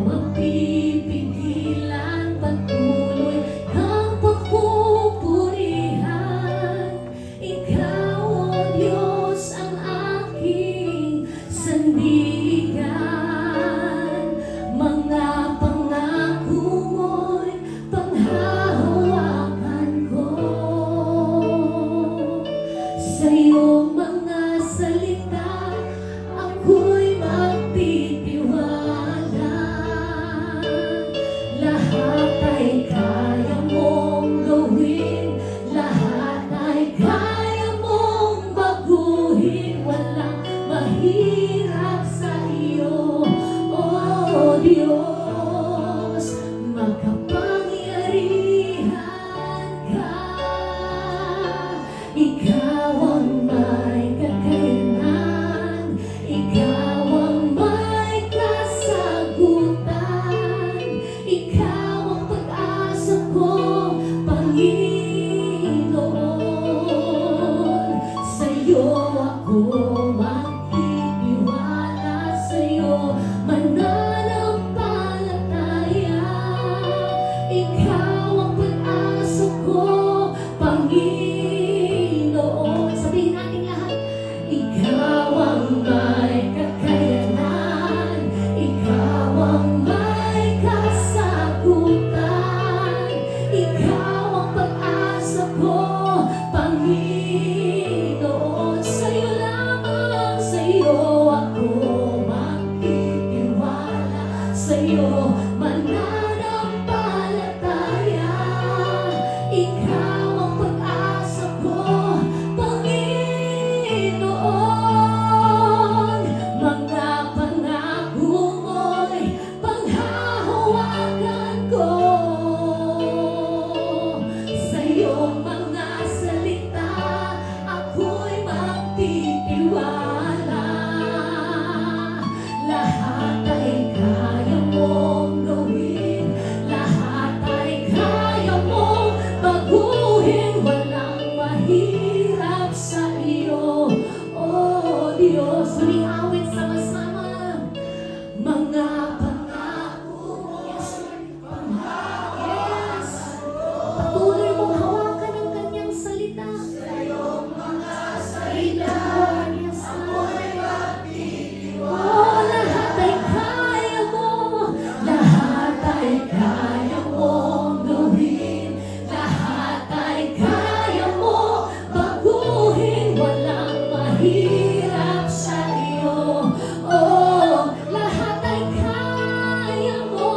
mapipigilan, patuloy kang pagpupurihan. Ikaw, O Diyos, ang aking sandigan. Mga pangako mo'y panghahawakan ko. Sa iyong mga salita ako'y magtitiwala. Lahat ay kaya mong gawin, lahat ay kaya mong baguhin. Walang mahirap sa iyo, O Diyos. Makapangyarihan ka, ikaw ang may kakayanan, ikaw ang may kasagutan, ikaw ang pag-asa ko, Panginoon. Sa'yo ako magtitiwala, sa'yo mananampalataya. Ikaw ang pag-asa ko, Panginoon. Sabihin natin lahat, ikaw ang may kakayanan, ikaw ang may kasagutan, ikaw ang pag-asa ko, Panginoon. Sa'yo lamang, sa'yo ako magtitiwala, sa'yo mananampalataya. Ikaw ang pag-asa ko, Panginoon. Mga pangako mo'y panghahawakan ko. Sa iyong mga salita ako'y magtitiwala. Lahat ay kaya mong gawin, lahat ay kaya mong baguhin. Walang mahirap sa iyo, O Diyos. Huling awit sama-sama. Mga pangako, yes, yes. Patuloy mong hawakan ang kanyang salita. Sa iyong mga salita ako'y magtitiwala. Oh, lahat ay kaya mo, lahat ay kaya mong gawin, lahat ay kaya mo baguhin. Walang mahirap sa iyo, oh, lahat ay kaya mo,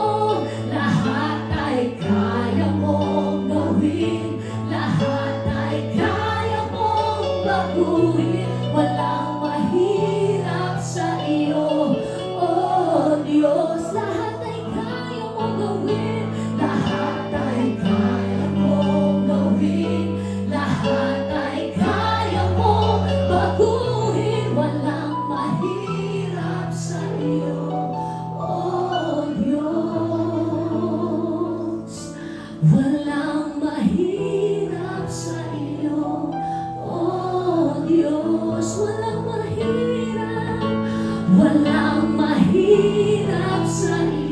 lahat ay kaya mong gawin, lahat ay kaya mong baguhin. Walang mahirap sa iyo, O Diyos. Lahat ay kaya mong gawin, lahat ay kaya mong gawin, lahat ay kaya mong baguhin. Walang mahirap sa iyo, O Diyos. Walang mahirap sa iyo, O Diyos. Walang mahirap sa iyo.